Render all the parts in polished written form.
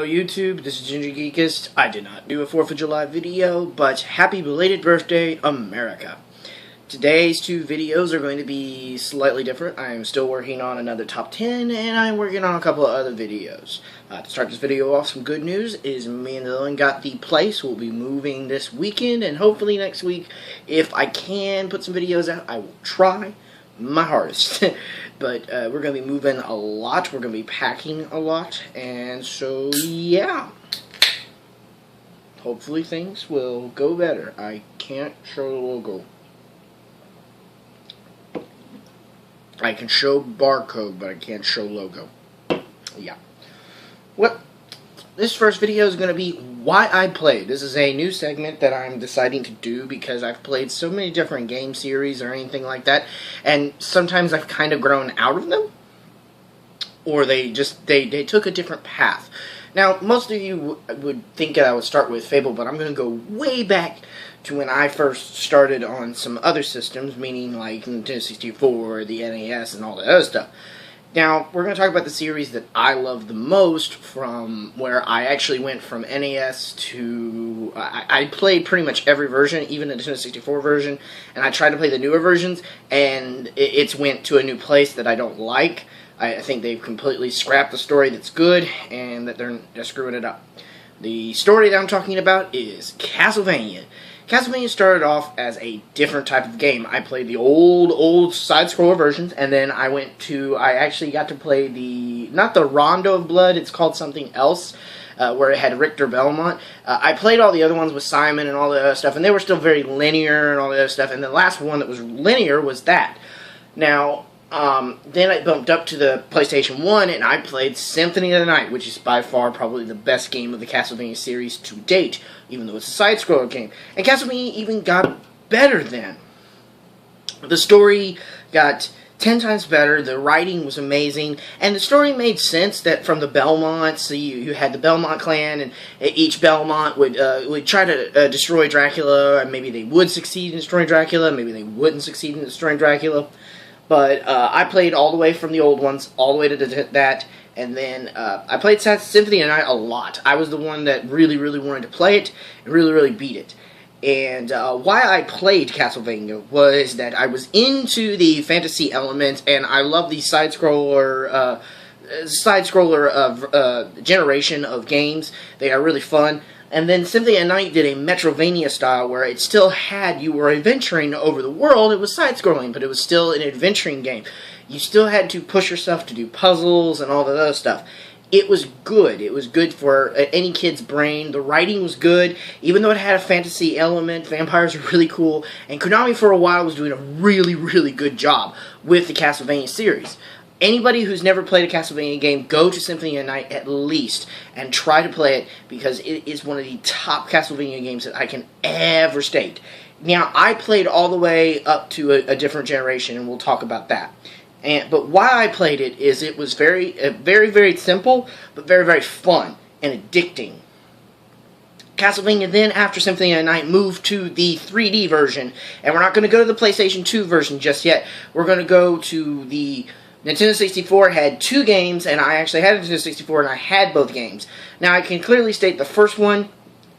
Hello YouTube, this is Ginger Geekist. I did not do a 4th of July video, but happy belated birthday, America. Today's two videos are going to be slightly different. I am still working on another top 10, and I'm working on a couple of other videos. To start this video off, some good news is me and Dylan got the place. We'll be moving this weekend, and hopefully next week, if I can put some videos out, I will try my hardest. But we're going to be moving a lot. We're going to be packing a lot. And so, yeah. Hopefully things will go better. I can't show the logo. I can show barcode, but I can't show logo. Yeah. This first video is going to be why I played. This is a new segment that I'm deciding to do because I've played so many different game series or anything like that, and sometimes I've kind of grown out of them, or they took a different path. Now, most of you would think that I would start with Fable, but I'm going to go way back to when I first started on some other systems, meaning like Nintendo 64, the NES, and all that other stuff. Now, we're going to talk about the series that I love the most, from where I actually went from NES to... I played pretty much every version, even the Nintendo 64 version, and I tried to play the newer versions, and it's went to a new place that I don't like. I think they've completely scrapped the story that's good, and that they're screwing it up. The story that I'm talking about is Castlevainea. Castlevainea started off as a different type of game. I played the old side-scroller versions, and then I actually got to play not the Rondo of Blood, it's called something else, where it had Richter Belmont. I played all the other ones with Simon and all the other stuff, and they were still very linear and all the other stuff, and the last one that was linear was that. Now, then I bumped up to the PlayStation 1, and I played Symphony of the Night, which is by far probably the best game of the Castlevania series to date, even though it's a side-scroller game. And Castlevania even got better then. The story got 10 times better, the writing was amazing, and the story made sense that from the Belmonts, so you had the Belmont clan, and each Belmont would try to destroy Dracula, and maybe they would succeed in destroying Dracula, maybe they wouldn't succeed in destroying Dracula. But I played all the way from the old ones, all the way to that, and then I played Symphony of the Night a lot. I was the one that really wanted to play it, and really beat it. And why I played Castlevania was that I was into the fantasy element, and I love the side-scroller generation of games. They are really fun. And then Symphony of the Night did a Metroidvania style where it still had, you were adventuring over the world. It was side-scrolling, but it was still an adventuring game. You still had to push yourself to do puzzles and all that other stuff. It was good. It was good for any kid's brain. The writing was good, even though it had a fantasy element. Vampires were really cool. And Konami for a while was doing a really good job with the Castlevania series. Anybody who's never played a Castlevania game, go to Symphony of the Night at least and try to play it, because it is one of the top Castlevania games that I can ever state. Now, I played all the way up to a different generation, and we'll talk about that. But why I played it is it was very simple, but very fun and addicting. Castlevania then, after Symphony of the Night, moved to the 3D version, and we're not going to go to the PlayStation 2 version just yet. We're going to go to the... Nintendo 64 had two games, and I actually had a Nintendo 64, and I had both games. Now, I can clearly state the first one,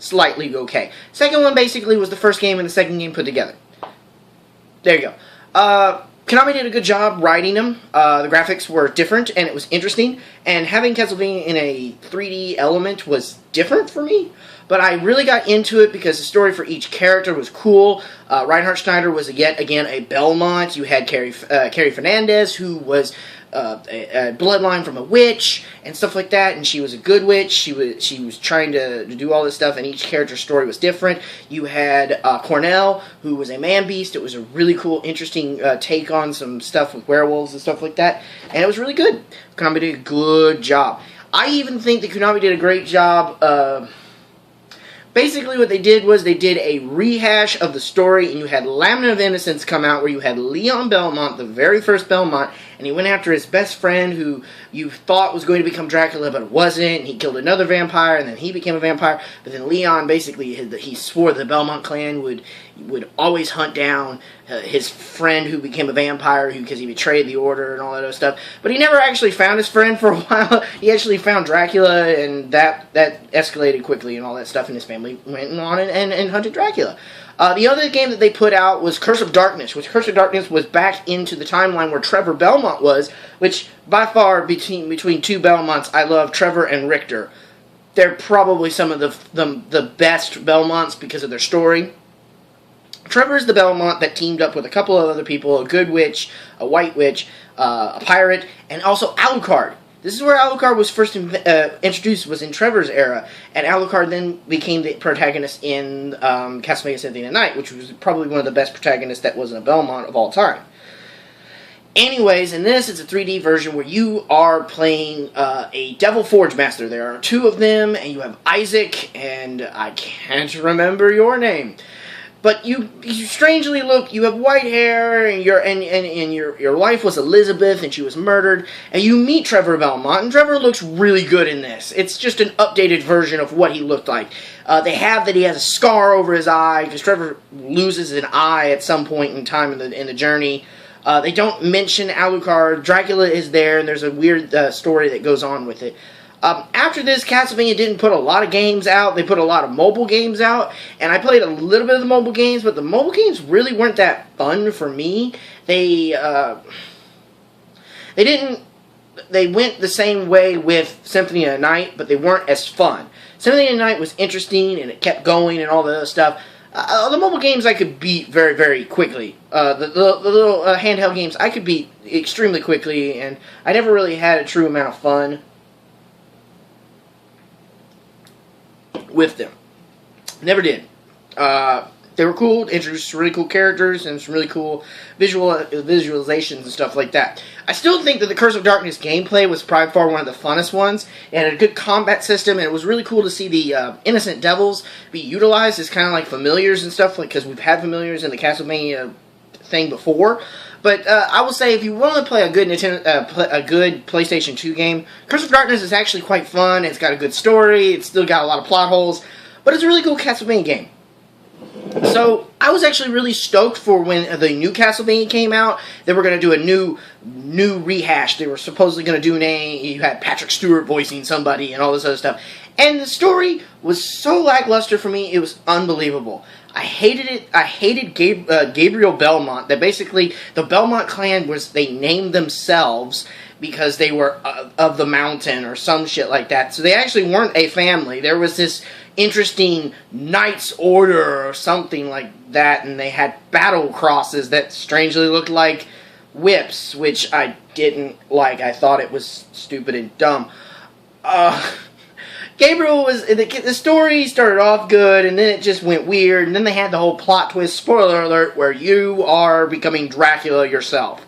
slightly okay. Second one, basically, was the first game and the second game put together. There you go. Konami did a good job writing them. The graphics were different, and it was interesting. And having Castlevania in a 3D element was different for me. But I really got into it because the story for each character was cool. Reinhard Schneider was yet again a Belmont. You had Carrie Fernandez, who was a bloodline from a witch and stuff like that, and she was a good witch. She was trying to do all this stuff, and each character's story was different. You had Cornell, who was a man-beast. It was a really cool, interesting take on some stuff with werewolves and stuff like that, and it was really good. Konami did a good job. I even think that Konami did a great job. Basically what they did was they did a rehash of the story, and you had Lament of Innocence come out where you had Leon Belmont, the very first Belmont, and he went after his best friend who you thought was going to become Dracula, but it wasn't. And he killed another vampire, and then he became a vampire. But then Leon basically he swore the Belmont clan would always hunt down his friend who became a vampire because he betrayed the order and all that other stuff. But he never actually found his friend for a while. He actually found Dracula, and that escalated quickly and all that stuff, and his family went on and hunted Dracula. The other game that they put out was Curse of Darkness, which Curse of Darkness was back into the timeline where Trevor Belmont was, which by far between two Belmonts, I love Trevor and Richter. They're probably some of the best Belmonts because of their story. Trevor is the Belmont that teamed up with a couple of other people, a good witch, a white witch, a pirate, and also Alucard. This is where Alucard was first introduced, was in Trevor's era, and Alucard then became the protagonist in Castlevainea Symphony of the Night, which was probably one of the best protagonists that wasn't a Belmont of all time. Anyways, in this, it's a 3D version where you are playing a Devil Forge Master. There are two of them, and you have Isaac, and I can't remember your name. But you strangely look, you have white hair, and your wife was Elizabeth, and she was murdered, and you meet Trevor Belmont, and Trevor looks really good in this. It's just an updated version of what he looked like. They have that he has a scar over his eye, because Trevor loses an eye at some point in time in the journey. They don't mention Alucard. Dracula is there, and there's a weird story that goes on with it. After this, Castlevania didn't put a lot of games out. They put a lot of mobile games out, and I played a little bit of the mobile games, but the mobile games really weren't that fun for me. They went the same way with Symphony of the Night, but they weren't as fun. Symphony of the Night was interesting, and it kept going and all the other stuff. The mobile games I could beat very, very quickly. The little handheld games I could beat extremely quickly, and I never really had a true amount of fun with them. Never did. They were cool, introduced some really cool characters and some really cool visualizations and stuff like that. I still think that the Curse of Darkness gameplay was by far one of the funnest ones. It had a good combat system, and it was really cool to see the innocent devils be utilized as kind of like familiars and stuff, like because we've had familiars in the Castlevania thing before. But I will say, if you want to play a good a good PlayStation 2 game, Curse of Darkness is actually quite fun. It's got a good story. It's still got a lot of plot holes, but it's a really cool Castlevania game. So I was actually really stoked for when the new Castlevania came out. They were going to do a new rehash. They were supposedly going to do you had Patrick Stewart voicing somebody and all this other stuff. And the story was so lackluster for me, it was unbelievable. I hated it. I hated Gabriel Belmont. That basically, the Belmont clan they named themselves because they were of the mountain or some shit like that. So they actually weren't a family. There was this interesting Knights Order or something like that, and they had battle crosses that strangely looked like whips, which I didn't like. I thought it was stupid and dumb. Gabriel was... The story started off good, and then it just went weird, and then they had the whole plot twist, spoiler alert, where you are becoming Dracula yourself.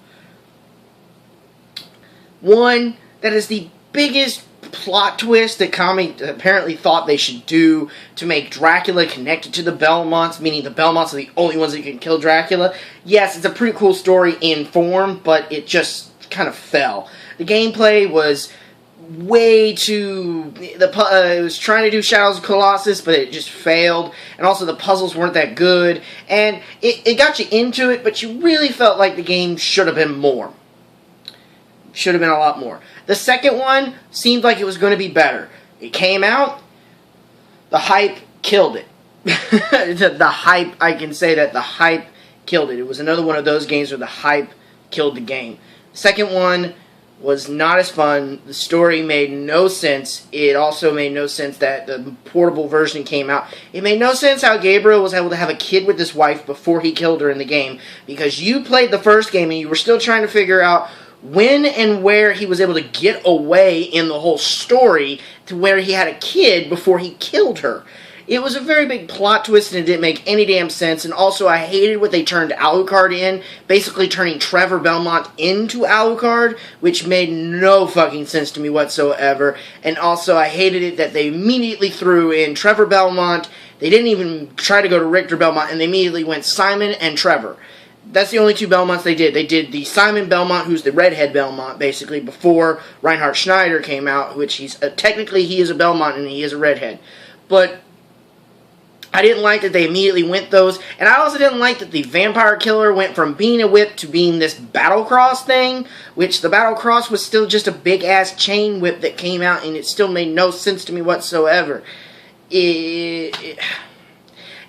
One, that is the biggest plot twist that Kami apparently thought they should do to make Dracula connected to the Belmonts, meaning the Belmonts are the only ones that can kill Dracula. Yes, it's a pretty cool story in form, but it just kind of fell. The gameplay was way too... it was trying to do Shadows of Colossus, but it just failed. And also the puzzles weren't that good. And it got you into it, but you really felt like the game should have been more. Should have been a lot more. The second one seemed like it was going to be better. It came out, the hype killed it. the hype, I can say that the hype killed it. It was another one of those games where the hype killed the game. The second one was not as fun. The story made no sense. It also made no sense that the portable version came out. It made no sense how Gabriel was able to have a kid with his wife before he killed her in the game, because you played the first game and you were still trying to figure out when and where he was able to get away in the whole story to where he had a kid before he killed her. It was a very big plot twist, and it didn't make any damn sense. And also, I hated what they turned Alucard in, basically turning Trevor Belmont into Alucard, which made no fucking sense to me whatsoever. And also, I hated it that they immediately threw in Trevor Belmont. They didn't even try to go to Richter Belmont, and they immediately went Simon and Trevor. That's the only two Belmonts they did. They did the Simon Belmont, who's the redhead Belmont, basically, before Reinhard Schneider came out, which he's technically he is a Belmont and he is a redhead. But I didn't like that they immediately went those, and I also didn't like that the Vampire Killer went from being a whip to being this Battlecross thing, which the Battlecross was still just a big-ass chain whip that came out, and it still made no sense to me whatsoever.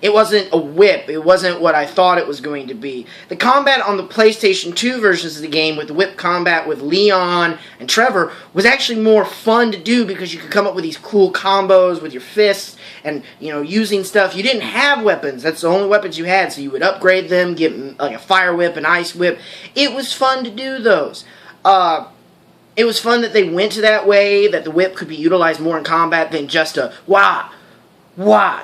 It wasn't a whip. It wasn't what I thought it was going to be. The combat on the PlayStation 2 versions of the game with the whip combat with Leon and Trevor was actually more fun to do because you could come up with these cool combos with your fists and, you know, using stuff. You didn't have weapons. That's the only weapons you had, so you would upgrade them, get like a fire whip, an ice whip. It was fun to do those. It was fun that they went to that way, that the whip could be utilized more in combat than just a wah,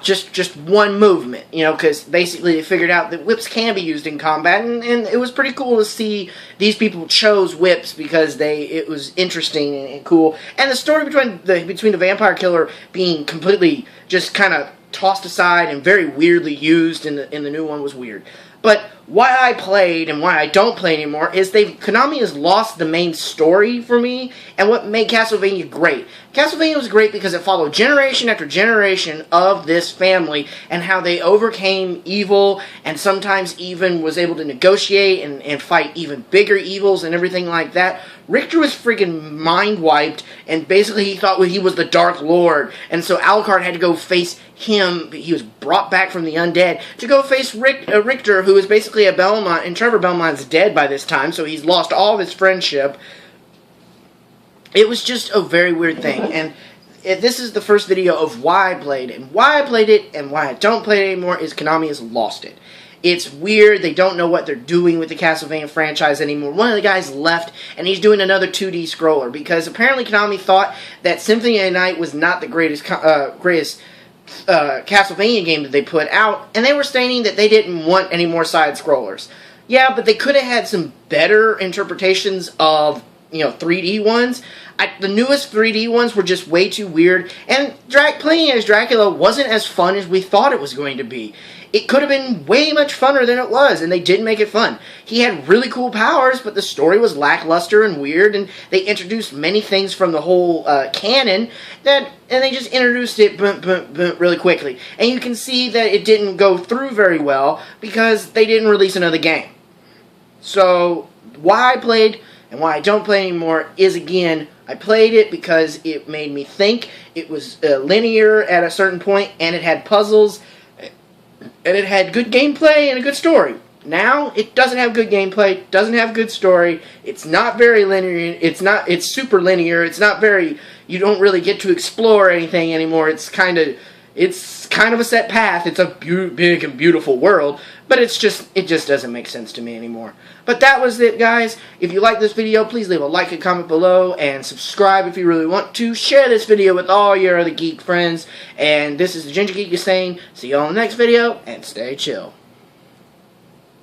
just one movement, you know, because basically they figured out that whips can be used in combat, and it was pretty cool to see these people chose whips because it was interesting and cool. And the story between the Vampire Killer being completely just kind of tossed aside and very weirdly used in the new one was weird. But why I played and why I don't play anymore is Konami has lost the main story for me and what made Castlevania great. Castlevania was great because it followed generation after generation of this family and how they overcame evil and sometimes even was able to negotiate and fight even bigger evils and everything like that. Richter was freaking mind-wiped, and basically he thought he was the Dark Lord, and so Alucard had to go face him. He was brought back from the undead to go face Richter, who is basically a Belmont, and Trevor Belmont's dead by this time, so he's lost all of his friendship. It was just a very weird thing, and this is the first video of why I played, and why I played it, and why I don't play it anymore is Konami has lost it. It's weird. They don't know what they're doing with the Castlevania franchise anymore. One of the guys left, and he's doing another 2D scroller, because apparently Konami thought that Symphony of the Night was not the greatest Castlevania game that they put out, and they were stating that they didn't want any more side scrollers. Yeah, but they could have had some better interpretations of, you know, 3D ones. The newest 3D ones were just way too weird, and playing as Dracula wasn't as fun as we thought it was going to be. It could have been way much funner than it was, and they did make it fun. He had really cool powers, but the story was lackluster and weird, and they introduced many things from the whole canon, and they just introduced it really quickly. And you can see that it didn't go through very well, because they didn't release another game. So, why I played and why I don't play anymore is, again, I played it because it made me think. It was linear at a certain point, and it had puzzles, and it had good gameplay and a good story. Now, it doesn't have good gameplay, doesn't have good story, it's not very linear, it's super linear, it's not very, you don't really get to explore anything anymore, it's kind of a set path, it's a big and beautiful world, but it just doesn't make sense to me anymore. But that was it, guys. If you like this video, please leave a like and comment below, and subscribe if you really want to. Share this video with all your other geek friends, and this is the Ginger Geek saying, see you all in the next video, and stay chill.